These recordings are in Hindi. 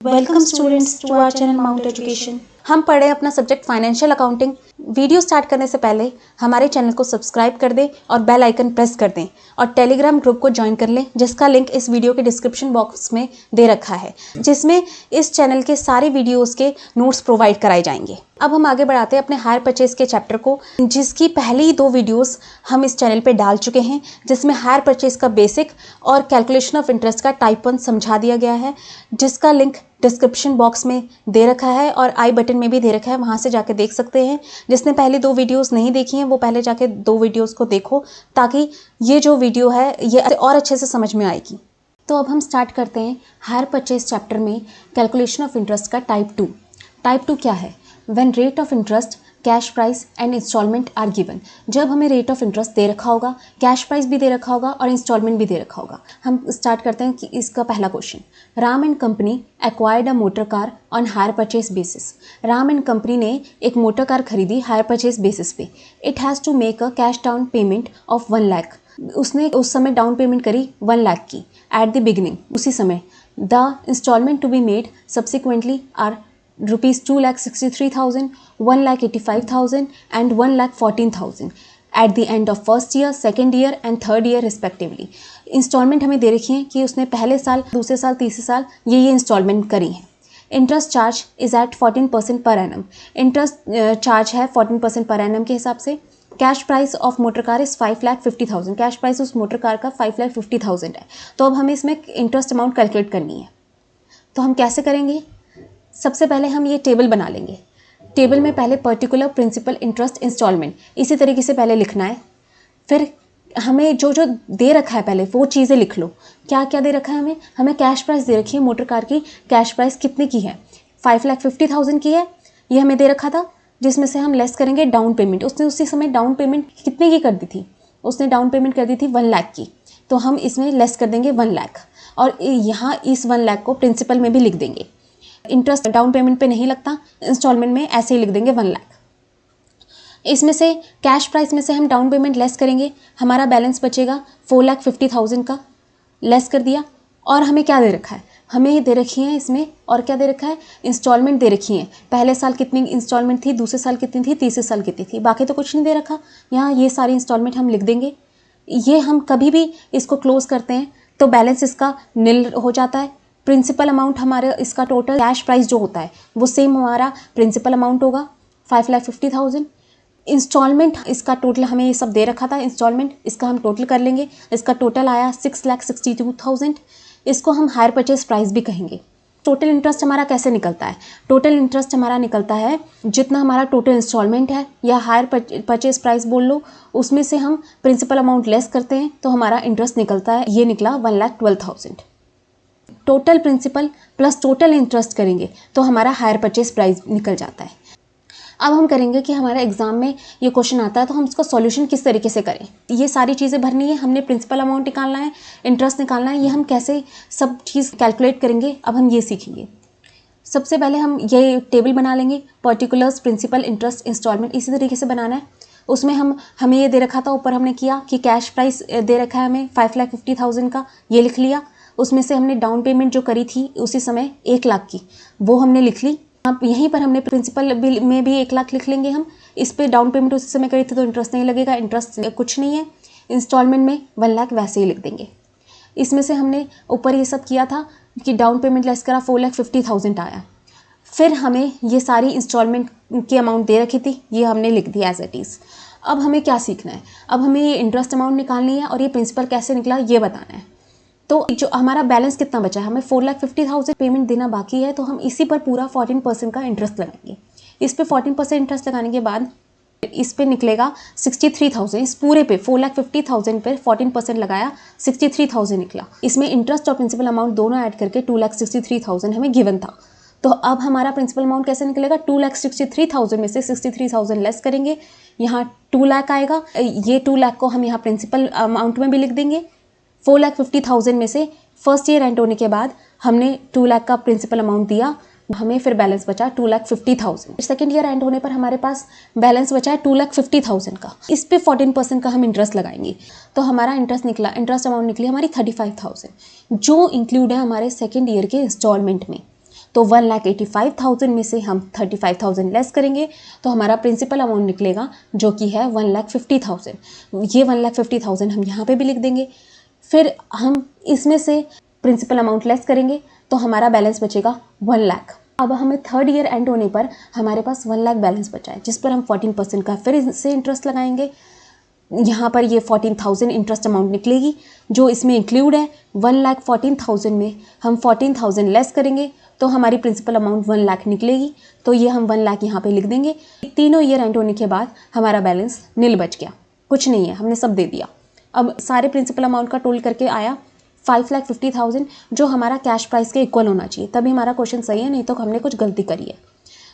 Welcome students to our channel Mount Education. हम पढ़े अपना subject financial accounting. Video start करने से पहले हमारे चैनल को सब्सक्राइब कर दें और बेल आइकन प्रेस कर दें और टेलीग्राम ग्रुप को ज्वाइन कर लें, जिसका लिंक इस वीडियो के डिस्क्रिप्शन बॉक्स में दे रखा है, जिसमें इस चैनल के सारे वीडियोस के नोट्स प्रोवाइड कराए जाएंगे। अब हम आगे बढ़ाते हैं अपने हायर परचेज के चैप्टर को, जिसकी पहली 2 वीडियोस हम इस चैनल पे डाल चुके हैं, जिसमें हायर परचेज का बेसिक और कैलकुलेशन ऑफ इंटरेस्ट का टाइप 1 समझा दिया गया है, जिसका लिंक डिस्क्रिप्शन बॉक्स में दे रखा है और आई बटन में भी दे रखा है, वहाँ से जाके देख सकते हैं। जिसने पहले 2 वीडियोस नहीं देखी हैं वो पहले जाके 2 वीडियोस को देखो, ताकि ये जो वीडियो है ये और अच्छे से समझ में आएगी। तो अब हम स्टार्ट करते हैं हायर परचेज चैप्टर में कैलकुलेशन ऑफ इंटरेस्ट का टाइप 2। टाइप 2 क्या है? When rate of interest, cash price and instalment are given. जब हमें रेट ऑफ इंटरेस्ट दे रखा होगा, कैश प्राइस भी दे रखा होगा और इंस्टॉलमेंट भी दे रखा होगा। हम स्टार्ट करते हैं कि इसका पहला question. Ram and company acquired a motor car on hire purchase basis. Ram and company ने एक मोटर कार खरीदी हायर परचेज बेसिस पे। It has to make a cash down payment of 1 lakh. उसने उस समय डाउन पेमेंट करी 1 लाख की एट द बिगिनिंग, उसी समय। The instalment to be made subsequently are rupees 2,63,000, 1,85,000 and 1,14,000 at the end of first year, second year and third year respectively। Instalment हमें दे रखी है कि उसने पहले साल, दूसरे साल, तीसरे साल ये इंस्टॉलमेंट करी है। Interest charge is eight 14% per annum. Interest charge है 14% पर एनम के हिसाब से। Cash price of motor car is 5,50,000। Cash price उस मोटर कार का 5,50,000 है। तो अब हमें इसमें इंटरेस्ट अमाउंट कैलकुलेट करनी है। तो हम कैसे करेंगे? सबसे पहले हम ये टेबल बना लेंगे। टेबल में पहले पर्टिकुलर, प्रिंसिपल, इंटरेस्ट, इंस्टॉलमेंट इसी तरीके से पहले लिखना है। फिर हमें जो जो दे रखा है पहले वो चीज़ें लिख लो। क्या क्या दे रखा है हमें? हमें कैश प्राइस दे रखी है, मोटर कार की कैश प्राइस कितने की है? 5,50,000 की है, ये हमें दे रखा था, जिसमें से हम लेस करेंगे डाउन पेमेंट। उसने उसी समय डाउन पेमेंट कितने की कर दी थी? उसने डाउन पेमेंट कर दी थी 1 लाख की, तो हम इसमें लेस कर देंगे 1 लाख और यहाँ इस 1 लाख को प्रिंसिपल में भी लिख देंगे। इंटरेस्ट डाउन पेमेंट पे नहीं लगता, इंस्टॉलमेंट में ऐसे ही लिख देंगे 1 लाख। इसमें से कैश प्राइस में से हम डाउन पेमेंट लेस करेंगे, हमारा बैलेंस बचेगा 4,50,000 का। लेस कर दिया। और हमें क्या दे रखा है? हमें दे रखी है इसमें, और क्या दे रखा है? इंस्टॉलमेंट दे रखी है। पहले साल कितनी इंस्टॉलमेंट थी, दूसरे साल कितनी थी, तीसरे साल कितनी थी, बाकी तो कुछ नहीं दे रखा। यहाँ ये सारी इंस्टॉलमेंट हम लिख देंगे। ये हम कभी भी इसको क्लोज करते हैं तो बैलेंस इसका नील हो जाता है। प्रिंसिपल अमाउंट हमारे इसका टोटल कैश प्राइस जो होता है वो सेम हमारा प्रिंसिपल अमाउंट होगा 5,50,000। इंस्टॉलमेंट इसका टोटल हमें ये सब दे रखा था, इंस्टॉलमेंट इसका हम टोटल कर लेंगे। इसका टोटल आया 6,62,000। इसको हम हायर परचेज प्राइस भी कहेंगे। टोटल इंटरेस्ट हमारा कैसे निकलता है? टोटल इंटरेस्ट हमारा निकलता है जितना हमारा टोटल इंस्टॉलमेंट है या हायर परचेज प्राइस बोल लो, उसमें से हम प्रिंसिपल अमाउंट लेस करते हैं तो हमारा इंटरेस्ट निकलता है, ये निकला 1,12,000। Total principal plus total interest करेंगे तो हमारा हायर परचेज प्राइस निकल जाता है। अब हम करेंगे कि हमारे एग्जाम में ये क्वेश्चन आता है तो हम इसका सॉल्यूशन किस तरीके से करें। ये सारी चीज़ें भरनी है, हमने प्रिंसिपल अमाउंट निकालना है, इंटरेस्ट निकालना है, ये हम कैसे सब चीज़ कैलकुलेट करेंगे अब हम ये सीखेंगे। सबसे पहले हम ये टेबल बना लेंगे, पर्टिकुलर्स, प्रिंसिपल, इंटरेस्ट, इंस्टॉलमेंट इसी तरीके से बनाना है। उसमें हमें ये दे रखा था, ऊपर हमने किया कि कैश प्राइस दे रखा है हमें 5,50,000 का, ये लिख लिया। उसमें से हमने डाउन पेमेंट जो करी थी उसी समय 1 लाख की, वो हमने लिख ली। अब यहीं पर हमने प्रिंसिपल बिल में भी 1 लाख लिख लेंगे हम। इस पे डाउन पेमेंट उसी समय करी थी तो इंटरेस्ट नहीं लगेगा, इंटरेस्ट कुछ नहीं है। इंस्टॉलमेंट में 1 लाख वैसे ही लिख देंगे। इसमें से हमने ऊपर ये सब किया था कि डाउन पेमेंट लेस करा 4,50,000 आया। फिर हमें ये सारी इंस्टॉलमेंट की अमाउंट दे रखी थी, ये हमने लिख दिया एज इट इज़। अब हमें क्या सीखना है? अब हमें ये इंटरेस्ट अमाउंट निकालनी है और ये प्रिंसिपल कैसे निकला ये बताना है। तो जो हमारा बैलेंस कितना बचा है, हमें 4,50,000 पेमेंट देना बाकी है, तो हम इसी पर पूरा 14% का इंटरेस्ट लगाएंगे। इस पे 14% इंटरेस्ट लगाने के बाद इस पे निकलेगा 63,000। इस पूरे पे 4,50,000 पे 14% लगाया, 63,000 निकला। इसमें इंटरेस्ट और प्रिंसिपल अमाउंट दोनों ऐड करके 2,63,000 हमें गिवन था। तो अब हमारा प्रिंसिपल अमाउंट कैसे निकलेगा? 2,63,000 में से 63,000 लेस करेंगे, यहाँ 2 लाख आएगा। ये 2 लाख को हम यहाँ प्रिंसिपल अमाउंट में भी लिख देंगे। 4,50,000 में से फर्स्ट ईयर एंड होने के बाद हमने 2 लाख का प्रिंसिपल अमाउंट दिया, हमें फिर बैलेंस बचा 2,50,000। सेकेंड ईयर एंड होने पर हमारे पास बैलेंस बचा है 2,50,000 का। इस पे 14% का हम इंटरेस्ट लगाएंगे तो हमारा इंटरेस्ट अमाउंट निकली हमारी 35,000, जो इंक्लूड है हमारे सेकेंड ईयर के इंस्टॉलमेंट में। तो 1,85,000 में से हम 35,000 लेस करेंगे तो हमारा प्रिंसिपल अमाउंट निकलेगा जो कि है 1,50,000। ये 1,50,000 हम यहाँ पे भी लिख देंगे। फिर हम इसमें से प्रिंसिपल अमाउंट लेस करेंगे तो हमारा बैलेंस बचेगा 1 लाख। अब हमें थर्ड ईयर एंड होने पर हमारे पास 1 लाख बैलेंस बचा है, जिस पर हम 14% का फिर इससे इंटरेस्ट लगाएंगे। यहाँ पर ये 14,000 इंटरेस्ट अमाउंट निकलेगी जो इसमें इंक्लूड है। 1,14,000 में हम 14,000 लेस करेंगे तो हमारी प्रिंसिपल अमाउंट 1 लाख निकलेगी। तो ये हम 1 लाख यहाँ पे लिख देंगे। तीनों ईयर एंड होने के बाद हमारा बैलेंस नील बच गया, कुछ नहीं है, हमने सब दे दिया। अब सारे प्रिंसिपल अमाउंट का टोटल करके आया 5,50,000, जो हमारा कैश प्राइस के इक्वल होना चाहिए, तभी हमारा क्वेश्चन सही है, नहीं तो हमने कुछ गलती करी है।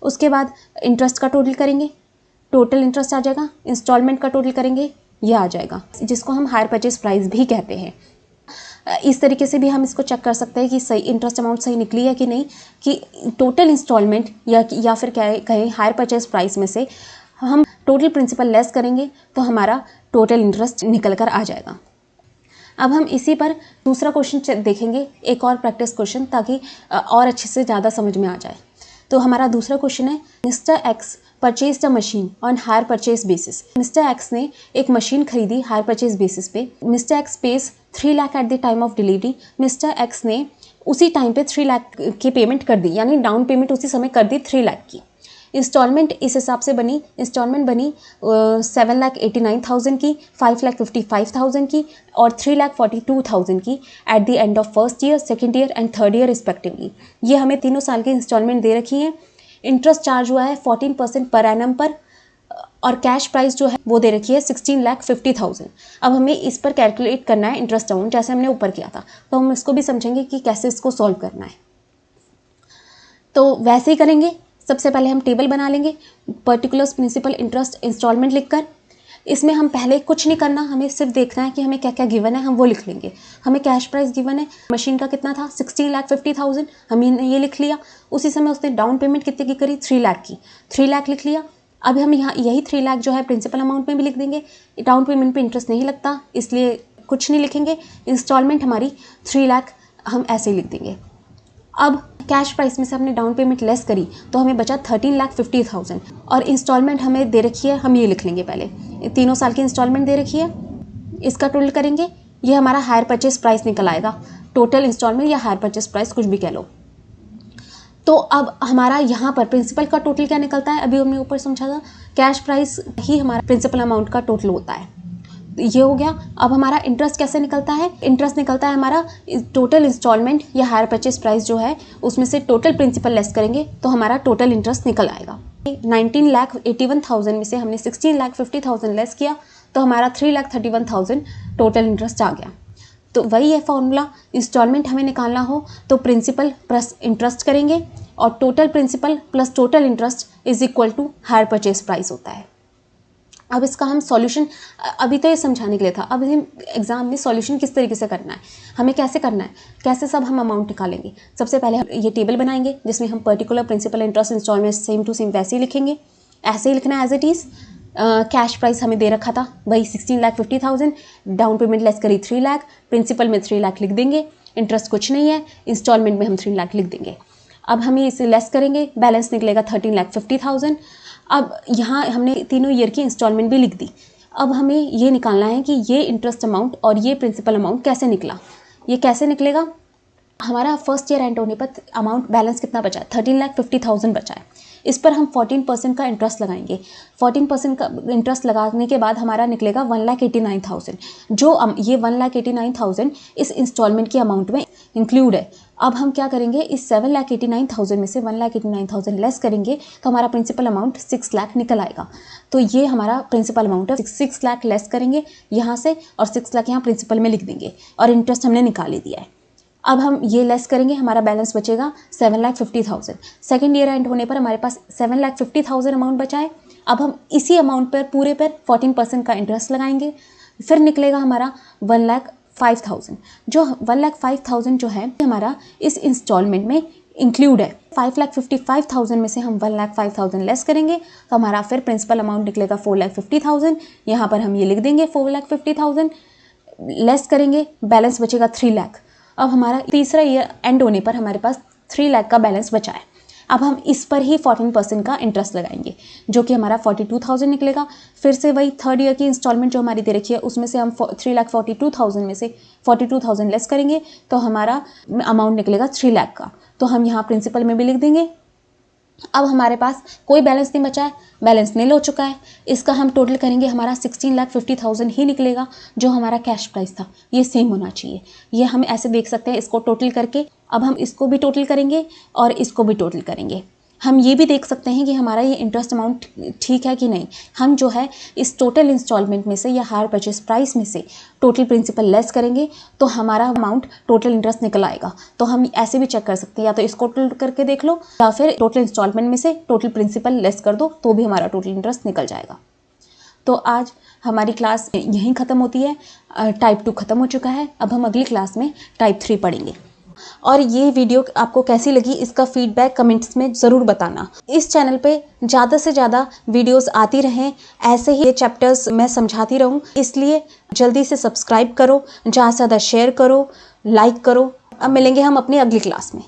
उसके बाद इंटरेस्ट का टोटल करेंगे, टोटल इंटरेस्ट आ जाएगा। इंस्टॉलमेंट का टोटल करेंगे, यह आ जाएगा, जिसको हम हायर परचेज प्राइस भी कहते हैं। इस तरीके से भी हम इसको चेक कर सकते हैं कि सही इंटरेस्ट अमाउंट सही निकली है कि नहीं, कि टोटल इंस्टॉलमेंट या फिर क्या कहें हायर परचेज प्राइस में से हम टोटल प्रिंसिपल लेस करेंगे तो हमारा टोटल इंटरेस्ट निकल कर आ जाएगा। अब हम इसी पर दूसरा क्वेश्चन देखेंगे, एक और प्रैक्टिस क्वेश्चन, ताकि और अच्छे से ज़्यादा समझ में आ जाए। तो हमारा दूसरा क्वेश्चन है, mister x purchase a machine on hire purchase basis. Mister x ने एक मशीन खरीदी हायर परचेज बेसिस पे। Mister x page 3 lakh at the time of delivery. Mister x ने उसी टाइम पे 3 लाख की पेमेंट कर दी, यानी डाउन पेमेंट उसी समय कर दी 3 लाख की। इंस्टॉलमेंट इस हिसाब से बनी, इंस्टॉलमेंट बनी 7,89,000 की, 5,55,000 की और 3,42,000 की at the end of first year, second year and third year respectively. ये हमें तीनों साल की इंस्टॉलमेंट दे रखी हैं। इंटरेस्ट चार्ज हुआ है 14% पर एनम पर, और कैश प्राइस जो है वो दे रखी है 16,50,000। अब हमें इस पर कैलकुलेट करना है इंटरेस्ट अमाउंट, जैसे हमने ऊपर किया था, तो हम इसको भी समझेंगे कि कैसे इसको सॉल्व करना है। तो वैसे ही करेंगे। सबसे पहले हम टेबल बना लेंगे, पर्टिकुलर्स प्रिंसिपल इंटरेस्ट इंस्टॉलमेंट लिखकर। इसमें हम पहले कुछ नहीं करना, हमें सिर्फ देखना है कि हमें क्या क्या गिवन है, हम वो लिख लेंगे। हमें कैश प्राइस गिवन है, मशीन का कितना था 16,50,000, हमने ये लिख लिया। उसी समय उसने डाउन पेमेंट कितने की करी 3 लाख की, 3 लाख लिख लिया। अब हम यहाँ यही 3 लाख जो है प्रिंसिपल अमाउंट में भी लिख देंगे। डाउन पेमेंट पे इंटरेस्ट नहीं लगता, इसलिए कुछ नहीं लिखेंगे। इंस्टॉलमेंट हमारी 3 लाख हम ऐसे ही लिख देंगे। अब कैश प्राइस में से हमने डाउन पेमेंट लेस करी तो हमें बचा 13,50,000, और इंस्टॉलमेंट हमें दे रखी है, हम ये लिख लेंगे पहले, तीनों साल की इंस्टॉलमेंट दे रखी है। इसका टोटल करेंगे, ये हमारा हायर परचेज प्राइस निकल आएगा। टोटल इंस्टॉलमेंट या हायर परचेज प्राइस कुछ भी कह लो। तो अब हमारा यहाँ पर प्रिंसिपल का टोटल क्या निकलता है, अभी हमने ऊपर समझा था, कैश प्राइस ही हमारा प्रिंसिपल अमाउंट का टोटल होता है। ये हो गया। अब हमारा इंटरेस्ट कैसे निकलता है, इंटरेस्ट निकलता है हमारा टोटल इंस्टॉलमेंट या हायर परचेज प्राइस जो है उसमें से टोटल प्रिंसिपल लेस करेंगे तो हमारा टोटल इंटरेस्ट निकल आएगा। 19,81,000 में से हमने 16,50,000 लेस किया तो हमारा 3,31,000 टोटल इंटरेस्ट आ गया। तो वही है फॉर्मूला, इंस्टॉलमेंट हमें निकालना हो तो प्रिंसिपल प्लस इंटरेस्ट करेंगे और total principal plus total interest is equal to hire purchase price होता है। अब इसका हम सॉल्यूशन, अभी तो ये समझाने के लिए था, अब हम एग्जाम में सॉल्यूशन किस तरीके से करना है, हमें कैसे करना है, कैसे सब हम अमाउंट निकालेंगे। सबसे पहले हम ये टेबल बनाएंगे जिसमें हम particular principal interest instalment same to same वैसे ही लिखेंगे, ऐसे ही लिखना है as it is. Cash price हमें दे रखा था वही 16,50,000, डाउन पेमेंट लेस करी 3 लाख, प्रिंसिपल में 3 लाख लिख देंगे, इंटरेस्ट कुछ नहीं है, इंस्टॉलमेंट में हम 3 लाख लिख देंगे। अब हम इसे लेस करेंगे, बैलेंस निकलेगा 13,50,000। अब यहाँ हमने तीनों ईयर की इंस्टॉलमेंट भी लिख दी। अब हमें ये निकालना है कि ये इंटरेस्ट अमाउंट और ये प्रिंसिपल अमाउंट कैसे निकला। ये कैसे निकलेगा, हमारा फर्स्ट ईयर एंड होने पर अमाउंट बैलेंस कितना बचा है 13,50,000 बचा है। इस पर हम 14% का इंटरेस्ट लगाएंगे। 14% का इंटरेस्ट लगाने के बाद हमारा निकलेगा 1,89,000, जो ये 1,89,000 इस इंस्टॉलमेंट की अमाउंट में इंक्लूड है। अब हम क्या करेंगे, इस 7,89,000 में से 1,89,000 लेस करेंगे तो हमारा प्रिंसिपल अमाउंट 6 लाख निकल आएगा। तो ये हमारा प्रिंसिपल अमाउंट है, 6 लाख लेस करेंगे यहाँ से और 6 लाख यहाँ प्रिंसिपल में लिख देंगे और इंटरेस्ट हमने निकाल ही दिया है। अब हम ये लेस करेंगे, हमारा बैलेंस बचेगा 7,50,000। सेकेंड ईयर एंड होने पर हमारे पास 7,50,000 अमाउंट बचा है। अब हम इसी अमाउंट पर पूरे पर 14% का इंटरेस्ट लगाएंगे, फिर निकलेगा हमारा 1,05,000। जो 1,05,000 जो है हमारा इस इंस्टॉलमेंट में इंक्लूड है। 5,55,000 में से हम 1,05,000 लेस करेंगे तो हमारा फिर प्रिंसिपल अमाउंट निकलेगा 4,50,000। यहाँ पर हम ये लिख देंगे 4,50,000 लेस करेंगे, बैलेंस बचेगा 3 लाख। अब हमारा तीसरा ईयर एंड होने पर हमारे पास 3 लाख का बैलेंस बचा है। अब हम इस पर ही 14% का इंटरेस्ट लगाएंगे, जो कि हमारा 42,000 निकलेगा। फिर से वही थर्ड ईयर की इंस्टॉलमेंट जो हमारी दे रखी है, उसमें से हम 3,42,000 में से 42,000 लेस करेंगे तो हमारा अमाउंट निकलेगा 3 लाख का। तो हम यहाँ प्रिंसिपल में भी लिख देंगे। अब हमारे पास कोई बैलेंस नहीं बचा है, बैलेंस नील हो चुका है। इसका हम टोटल करेंगे, हमारा 16,50,000 ही निकलेगा जो हमारा कैश प्राइस था। ये सेम होना चाहिए, ये हम ऐसे देख सकते हैं इसको टोटल करके। अब हम इसको भी टोटल करेंगे और इसको भी टोटल करेंगे। हम ये भी देख सकते हैं कि हमारा ये इंटरेस्ट अमाउंट ठीक है कि नहीं। हम जो है इस टोटल इंस्टॉलमेंट में से या हायर परचेस प्राइस में से टोटल प्रिंसिपल लेस करेंगे तो हमारा अमाउंट टोटल इंटरेस्ट निकल आएगा। तो हम ऐसे भी चेक कर सकते हैं, या तो इसको टोटल करके देख लो या फिर टोटल इंस्टॉलमेंट में से टोटल प्रिंसिपल लेस कर दो तो भी हमारा टोटल इंटरेस्ट निकल जाएगा। तो आज हमारी क्लास यहीं ख़त्म होती है। टाइप 2 ख़त्म हो चुका है। अब हम अगली क्लास में टाइप 3 पढ़ेंगे। और ये वीडियो आपको कैसी लगी इसका फीडबैक कमेंट्स में ज़रूर बताना। इस चैनल पे ज़्यादा से ज़्यादा वीडियोस आती रहें, ऐसे ही चैप्टर्स मैं समझाती रहूँ, इसलिए जल्दी से सब्सक्राइब करो, ज़्यादा से ज़्यादा शेयर करो, लाइक करो। अब मिलेंगे हम अपनी अगली क्लास में।